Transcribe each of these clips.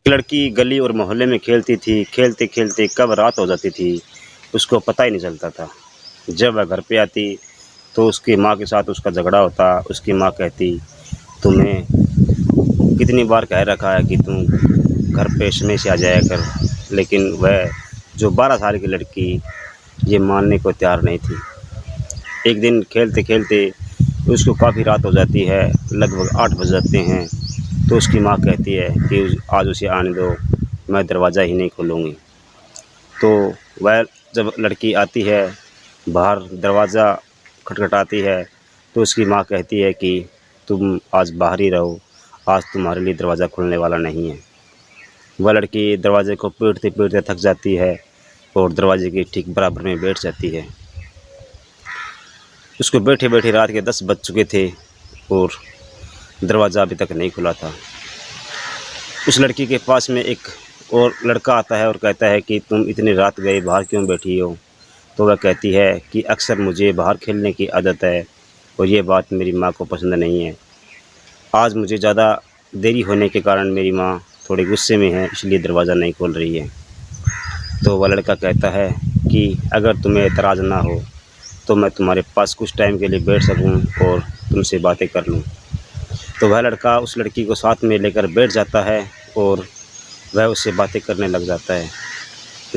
लड़की गली और मोहल्ले में खेलती थी। खेलते खेलते कब रात हो जाती थी उसको पता ही नहीं चलता था। जब वह घर पे आती तो उसकी माँ के साथ उसका झगड़ा होता। उसकी माँ कहती, तुम्हें कितनी बार कह रखा है कि तुम घर पे समय से आ जाया कर। लेकिन वह जो 12 साल की लड़की ये मानने को तैयार नहीं थी। एक दिन खेलते खेलते उसको काफ़ी रात हो जाती है, लगभग 8 बज जाते हैं। तो उसकी माँ कहती है कि आज उसे आने दो, मैं दरवाज़ा ही नहीं खोलूँगी। तो वह जब लड़की आती है, बाहर दरवाज़ा खटखटाती है, तो उसकी माँ कहती है कि तुम आज बाहर ही रहो, आज तुम्हारे लिए दरवाज़ा खुलने वाला नहीं है। वह लड़की दरवाज़े को पीटते पीटते थक जाती है और दरवाज़े के ठीक बराबर में बैठ जाती है। उसको बैठे बैठे रात के 10 बज चुके थे और दरवाज़ा अभी तक नहीं खुला था। उस लड़की के पास में एक और लड़का आता है और कहता है कि तुम इतनी रात गए, बाहर क्यों बैठी हो? तो वह कहती है कि अक्सर मुझे बाहर खेलने की आदत है और ये बात मेरी माँ को पसंद नहीं है। आज मुझे ज़्यादा देरी होने के कारण मेरी माँ थोड़े गुस्से में है, इसलिए दरवाज़ा नहीं खोल रही है। तो वह लड़का कहता है कि अगर तुम्हें एतराज़ ना हो तो मैं तुम्हारे पास कुछ टाइम के लिए बैठ सकूं और तुमसे बातें कर लूं। तो वह लड़का उस लड़की को साथ में लेकर बैठ जाता है और वह उससे बातें करने लग जाता है।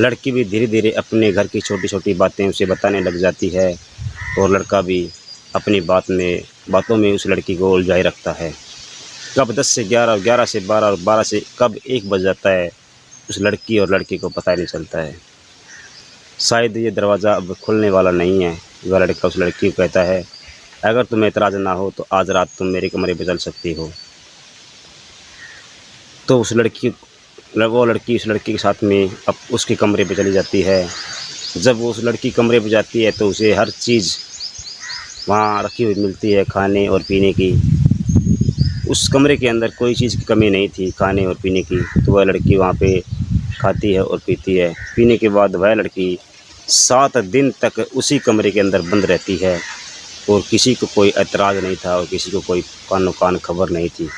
लड़की भी धीरे धीरे अपने घर की छोटी छोटी बातें उसे बताने लग जाती है और लड़का भी अपनी बातों में उस लड़की को उलझाए रखता है। कब 10 से 11 और 11 से 12 और 12 से कब 1 बज जाता है, उस लड़की और लड़के को पता ही नहीं चलता है। शायद ये दरवाज़ा अब खुलने वाला नहीं है। वह लड़का उस लड़की को कहता है, अगर तुम्हें एतराज़ ना हो तो आज रात तुम मेरे कमरे पे चल सकती हो। तो वो लड़की उस लड़के के साथ में अब उसके कमरे पे चली जाती है। जब वो उस लड़की कमरे पे जाती है तो उसे हर चीज़ वहाँ रखी हुई मिलती है, खाने और पीने की। उस कमरे के अंदर कोई चीज़ की कमी नहीं थी खाने और पीने की। तो वह लड़की वहाँ पे खाती है और पीती है। पीने के बाद वह लड़की 7 दिन तक उसी कमरे के अंदर बंद रहती है और किसी को कोई एतराज़ नहीं था और किसी को कोई कानो कान खबर नहीं थी।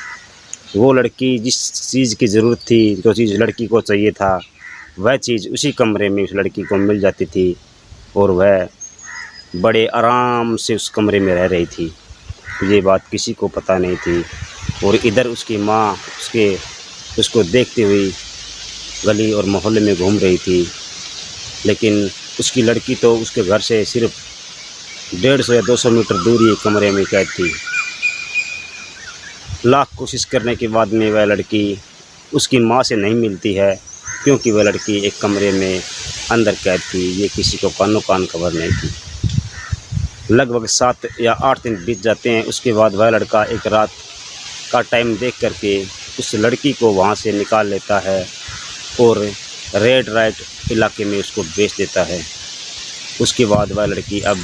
वो लड़की जिस चीज़ की ज़रूरत थी, जो चीज़ लड़की को चाहिए था, वह चीज़ उसी कमरे में उस लड़की को मिल जाती थी और वह बड़े आराम से उस कमरे में रह रही थी। ये बात किसी को पता नहीं थी और इधर उसकी माँ उसको देखती हुई गली और मोहल्ले में घूम रही थी। लेकिन उसकी लड़की तो उसके घर से सिर्फ 150 या 200 मीटर दूर ही कमरे में कैद थी। लाख कोशिश करने के बाद में वह लड़की उसकी माँ से नहीं मिलती है, क्योंकि वह लड़की एक कमरे में अंदर कैद थी। ये किसी को कानो कान खबर नहीं थी। लगभग 7 या 8 दिन बीत जाते हैं। उसके बाद वह लड़का एक रात का टाइम देख करके उस लड़की को वहाँ से निकाल लेता है और रेड लाइट इलाके में उसको बेच देता है। उसके बाद वह लड़की अब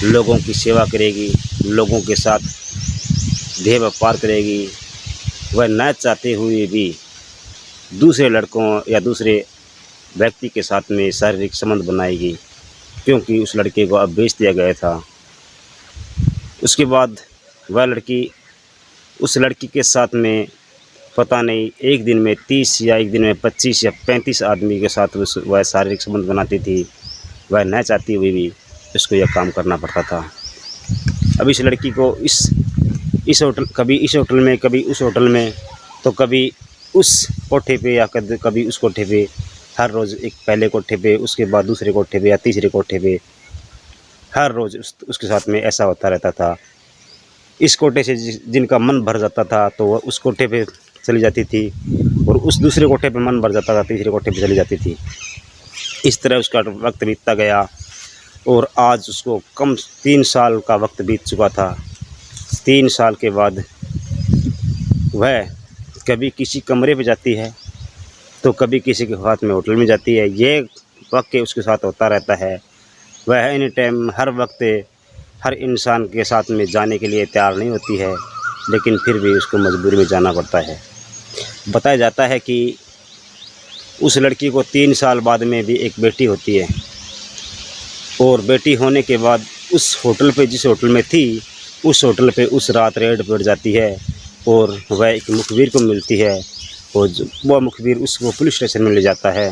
लोगों की सेवा करेगी, लोगों के साथ देह व्यापार करेगी। वह न चाहते हुए भी दूसरे लड़कों या दूसरे व्यक्ति के साथ में शारीरिक संबंध बनाएगी, क्योंकि उस लड़के को अब बेच दिया गया था। उसके बाद वह लड़की उस लड़की के साथ में पता नहीं एक दिन में 30 या एक दिन में 25 या 35 आदमी के साथ वह शारीरिक संबंध बनाती थी। वह न चाहती हुई भी उसको यह काम करना पड़ता था। अब इस लड़की को कभी इस होटल में, कभी उस होटल में, तो कभी उस कोठे पे या कभी उस कोठे पे, हर रोज़ एक पहले कोठे पे, उसके बाद दूसरे कोठे पे या तीसरे कोठे पे, हर रोज़ उसके साथ में ऐसा होता रहता था। इस कोठे से जिनका मन भर जाता था तो वह उस कोठे पे चली जाती थी और उस दूसरे कोठे पे मन भर जाता था, तीसरे कोठे पे चली जाती थी। इस तरह उसका वक्त बीतता गया और आज उसको कम 3 साल का वक्त बीत चुका था। 3 साल के बाद वह कभी किसी कमरे पे जाती है तो कभी किसी के साथ में होटल में जाती है। ये वाक़या उसके साथ होता रहता है। वह एनी टाइम हर वक्त हर इंसान के साथ में जाने के लिए तैयार नहीं होती है, लेकिन फिर भी उसको मजबूरी में जाना पड़ता है। बताया जाता है कि उस लड़की को 3 साल बाद में भी एक बेटी होती है और बेटी होने के बाद उस होटल पे, जिस होटल में थी, उस होटल पे उस रात रेड पड़ जाती है और वह एक मुखबिर को मिलती है और वह मुखबिर उसको पुलिस स्टेशन में ले जाता है।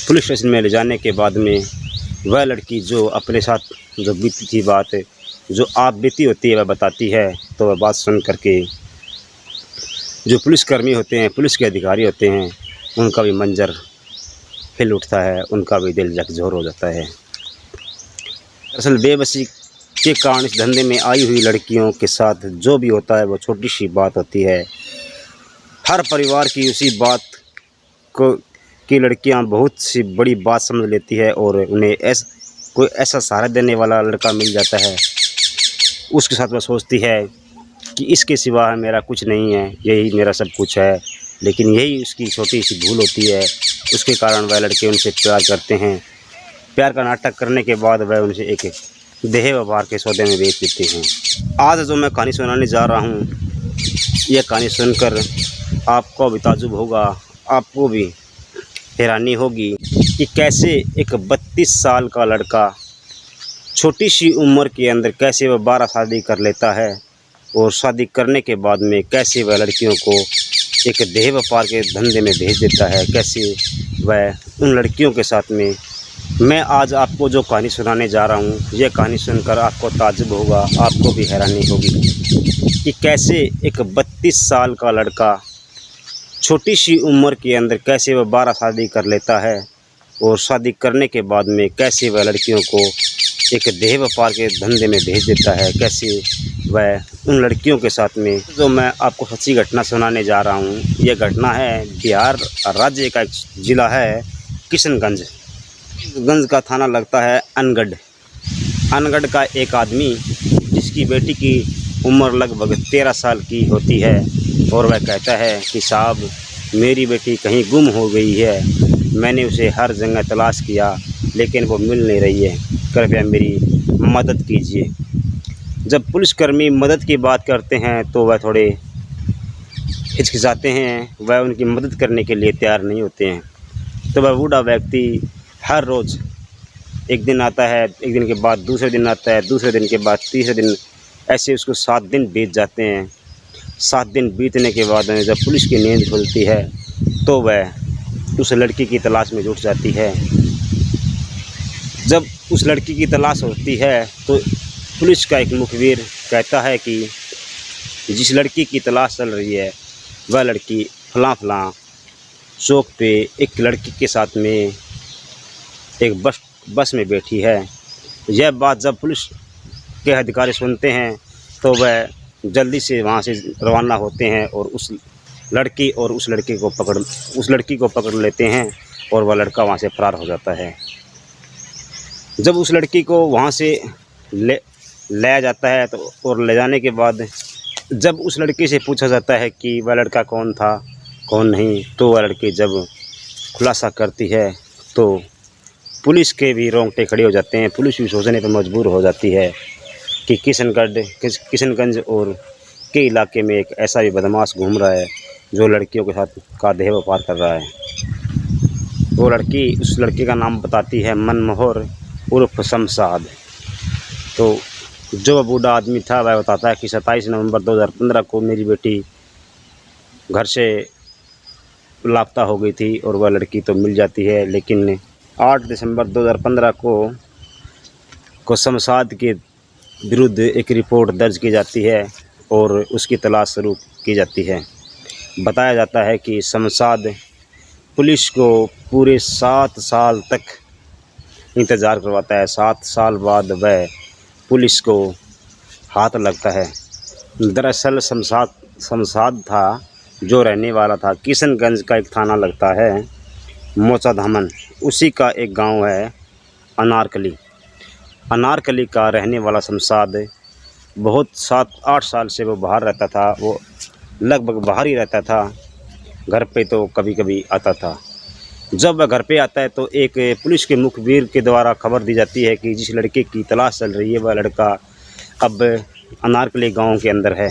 पुलिस स्टेशन में ले जाने के बाद में वह लड़की जो अपने साथ जो बीती थी बात, जो आप बीती होती है, वह बताती है। तो वह बात सुन करके जो पुलिसकर्मी होते हैं, पुलिस के अधिकारी होते हैं, उनका भी मंजर हिल उठता है, उनका भी दिल झकझोर हो जाता है। दरअसल बेबसी के कारण इस धंधे में आई हुई लड़कियों के साथ जो भी होता है वो छोटी सी बात होती है। हर परिवार की उसी बात को की लड़कियां बहुत सी बड़ी बात समझ लेती है और उन्हें कोई ऐसा सहारा देने वाला लड़का मिल जाता है, उसके साथ वह सोचती है कि इसके सिवा मेरा कुछ नहीं है, यही मेरा सब कुछ है। लेकिन यही उसकी छोटी सी भूल होती है, उसके कारण वह लड़के उनसे प्यार करते हैं। प्यार का नाटक करने के बाद वह उनसे एक देह व्यापार के सौदे में बेच देते हैं। आज जो मैं कहानी सुनाने जा रहा हूँ, यह कहानी सुनकर आपको भी ताज्जुब होगा, आपको भी हैरानी होगी कि कैसे एक 32 साल का लड़का छोटी सी उम्र के अंदर कैसे वह 12 शादी कर लेता है और शादी करने के बाद में कैसे वह लड़कियों को एक देह व्यापार के धंधे में भेज देता है, कैसे वह उन लड़कियों के साथ में। मैं आज आपको जो कहानी सुनाने जा रहा हूँ, यह कहानी सुनकर आपको ताज्जुब होगा, आपको भी हैरानी होगी कि कैसे एक 32 साल का लड़का छोटी सी उम्र के अंदर कैसे वह 12 शादी कर लेता है और शादी करने के बाद में कैसे वह लड़कियों को एक देह व्यापार के धंधे में भेज देता है, कैसे वह उन लड़कियों के साथ में। जो मैं आपको सच्ची घटना सुनाने जा रहा हूँ, यह घटना है बिहार राज्य का एक ज़िला है किशनगंज। गंज का थाना लगता है अनगढ़। अनगढ़ का एक आदमी जिसकी बेटी की उम्र लगभग 13 साल की होती है और वह कहता है कि साहब मेरी बेटी कहीं गुम हो गई है, मैंने उसे हर जगह तलाश किया लेकिन वो मिल नहीं रही है, कृपया मेरी मदद कीजिए। जब पुलिसकर्मी मदद की बात करते हैं तो वह थोड़े हिचकिचाते हैं, वह उनकी मदद करने के लिए तैयार नहीं होते हैं। तो वह बूढ़ा व्यक्ति हर रोज़ एक दिन आता है, एक दिन के बाद दूसरे दिन आता है, दूसरे दिन के बाद तीसरे दिन, ऐसे उसको 7 दिन बीत जाते हैं। 7 दिन बीतने के बाद जब पुलिस की नींद खुलती है तो वह उस लड़की की तलाश में जुट जाती है। जब उस लड़की की तलाश होती है तो पुलिस का एक मुखबिर कहता है कि जिस लड़की की तलाश चल रही है वह लड़की फलां चौक पे एक लड़की के साथ में एक बस में बैठी है। यह बात जब पुलिस के अधिकारी सुनते हैं तो वह जल्दी से वहाँ से रवाना होते हैं और उस लड़की और उस लड़के को पकड़ लेते हैं और वह लड़का वहाँ से फरार हो जाता है। जब उस लड़की को वहाँ से लाया जाता है तो और ले जाने के बाद जब उस लड़की से पूछा जाता है कि वह लड़का कौन था कौन नहीं, तो वह लड़की जब खुलासा करती है तो पुलिस के भी रोंगटे खड़े हो जाते हैं। पुलिस भी सोचने पर मजबूर हो जाती है कि किशनगंज और के इलाके में एक ऐसा भी बदमाश घूम रहा है जो लड़कियों के साथ का देह व्यापार कर रहा है। वो लड़की उस लड़के का नाम बताती है मनमोहर उर्फ शमशाद। तो जो बूढ़ा आदमी था वह बताता है कि 27 नवंबर 2015 को मेरी बेटी घर से लापता हो गई थी और वह लड़की तो मिल जाती है, लेकिन 8 दिसंबर 2015 को शमशाद के विरुद्ध एक रिपोर्ट दर्ज की जाती है और उसकी तलाश शुरू की जाती है। बताया जाता है कि शमशाद पुलिस को पूरे 7 साल तक इंतज़ार करवाता है। 7 साल बाद वह पुलिस को हाथ लगता है। दरअसल शमशाद था जो रहने वाला था किशनगंज का एक थाना लगता है मोचाधामन, उसी का एक गांव है अनारकली का रहने वाला शमशाद बहुत 7-8 साल से वो बाहर रहता था। वो लगभग बाहर ही रहता था, घर पे तो कभी कभी आता था। जब वह घर पे आता है तो एक पुलिस के मुखबिर के द्वारा खबर दी जाती है कि जिस लड़के की तलाश चल रही है वह लड़का अब अनारकली गांव के अंदर है।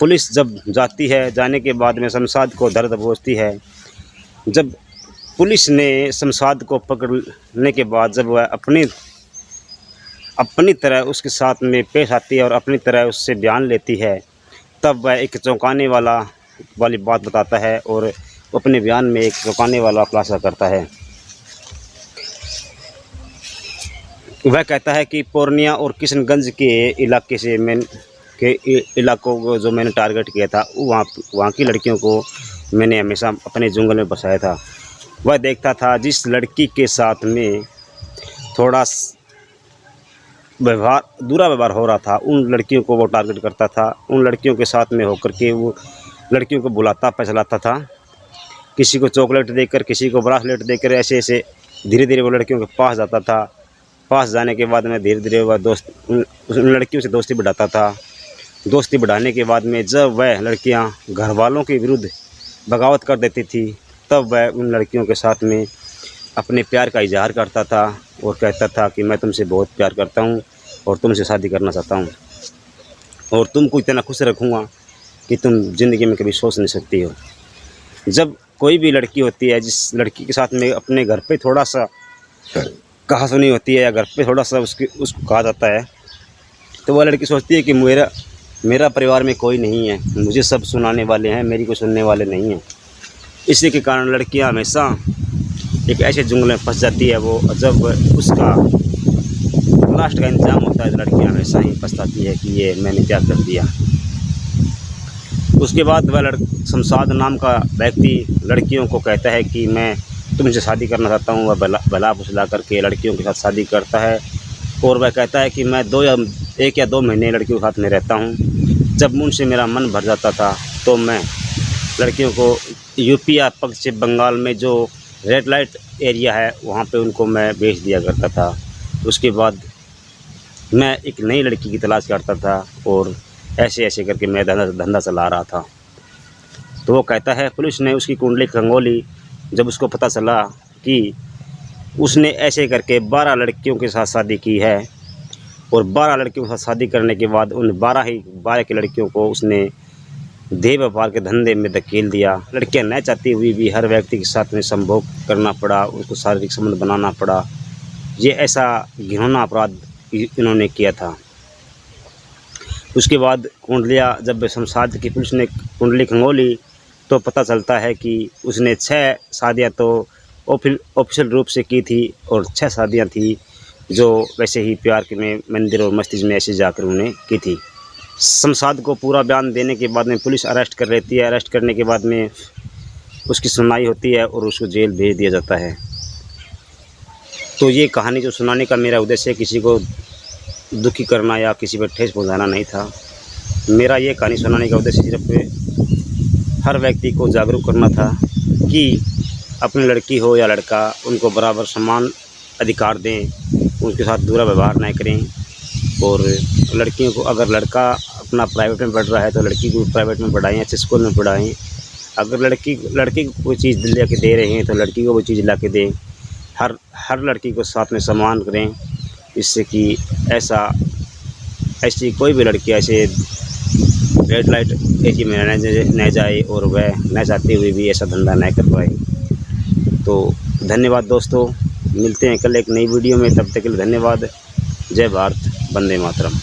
पुलिस जब जाती है, जाने के बाद में शमशाद को दर्द पहुंचती है। जब पुलिस ने शमशाद को पकड़ने के बाद जब वह अपनी तरह उसके साथ में पेश आती है और अपनी तरह उससे बयान लेती है, तब वह एक चौंकाने वाला वाली बात बताता है और अपने बयान में एक चौंकाने वाला खुलासा करता है। वह कहता है कि पूर्णिया और किशनगंज के इलाके से इलाकों को जो मैंने टारगेट किया था, वहाँ की लड़कियों को मैंने हमेशा अपने जुंगल में बसाया था। वह देखता था जिस लड़की के साथ में थोड़ा बुरा व्यवहार हो रहा था, उन लड़कियों को वो टारगेट करता था। उन लड़कियों के साथ में होकर के वो लड़कियों को बुलाता पहचाता था। किसी को चॉकलेट देकर, किसी को ब्रासलेट देकर, ऐसे ऐसे धीरे धीरे वो लड़कियों के पास जाता था। पास जाने के बाद में धीरे धीरे वह उन लड़कियों से दोस्ती बढ़ाता था। दोस्ती बढ़ाने के बाद में जब वह लड़कियां घर वालों के विरुद्ध बगावत कर देती थी, तब वह उन लड़कियों के साथ में अपने प्यार का इजहार करता था और कहता था कि मैं तुमसे बहुत प्यार करता हूं और तुमसे शादी करना चाहता हूं और तुमको इतना खुश रखूँगा कि तुम ज़िंदगी में कभी सोच नहीं सकती हो। जब कोई भी लड़की होती है, जिस लड़की के साथ में अपने घर पे थोड़ा सा कहा सुनी होती है या घर पे थोड़ा सा उसको कहा जाता है, तो वह लड़की सोचती है कि मेरा परिवार में कोई नहीं है, मुझे सब सुनाने वाले हैं, मेरी को सुनने वाले नहीं हैं। इसी के कारण लड़कियां हमेशा एक ऐसे जुंगल में फंस जाती है। वो जब उसका लास्ट का इंतजाम होता है, लड़कियां हमेशा ही पछताती है कि ये मैंने क्या कर दिया। उसके बाद वह शमशाद नाम का व्यक्ति लड़कियों को कहता है कि मैं तुमसे शादी करना चाहता हूँ। वह बला फुसला करके लड़कियों के साथ शादी करता है और वह कहता है कि मैं 1 या 2 महीने लड़कियों के साथ में रहता हूँ। जब मुझसे मेरा मन भर जाता था तो मैं लड़कियों को यूपी या पश्चिम बंगाल में जो रेड लाइट एरिया है वहाँ पे उनको मैं भेज दिया करता था। उसके बाद मैं एक नई लड़की की तलाश करता था और ऐसे ऐसे करके मैं धंधा चला रहा था। तो वो कहता है पुलिस ने उसकी कुंडली खंगोली। जब उसको पता चला कि उसने ऐसे करके 12 लड़कियों के साथ शादी की है और 12 लड़कियों के साथ शादी करने के बाद उन 12 की लड़कियों को उसने देह व्यापार के धंधे में धकेल दिया। लड़कियां न चाहती हुई भी हर व्यक्ति के साथ में संभोग करना पड़ा, उसको शारीरिक संबंध बनाना पड़ा। ये ऐसा घिनौना अपराध इन्होंने किया था। उसके बाद कुंडलियाँ जब शमशाद की पुलिस ने कुंडली खंगोली तो पता चलता है कि उसने 6 शादियाँ तो ऑफिशियल रूप से की थी और 6 शादियाँ थी जो वैसे ही प्यार के में मंदिर और मस्जिद में ऐसे जाकर उन्हें की थी। शमशाद को पूरा बयान देने के बाद में पुलिस अरेस्ट कर लेती है। अरेस्ट करने के बाद में उसकी सुनवाई होती है और उसको जेल भेज दिया जाता है। तो ये कहानी जो सुनाने का मेरा उद्देश्य किसी को दुखी करना या किसी पर ठेस पहुंचाना नहीं था। मेरा ये कहानी सुनाने का उद्देश्य सिर्फ हर व्यक्ति को जागरूक करना था कि अपनी लड़की हो या लड़का, उनको बराबर समान अधिकार दें, उनके साथ बुरा व्यवहार न करें। और लड़कियों को, अगर लड़का अपना प्राइवेट में पढ़ रहा है तो लड़की को प्राइवेट में पढ़ाएं, अच्छे स्कूल में पढ़ाएं। अगर लड़के को कोई चीज़ ला के दे रहे हैं तो लड़की को वो चीज़ ला के दें। हर लड़की को साथ में सम्मान करें, इससे कि ऐसी कोई भी लड़की ऐसे रेड लाइट एरिया में न जाए और वह न चाहते हुए भी ऐसा धंधा न कर पाए। तो धन्यवाद दोस्तों, मिलते हैं कल एक नई वीडियो में। तब तक के लिए धन्यवाद। जय भारत, वंदे मातरम।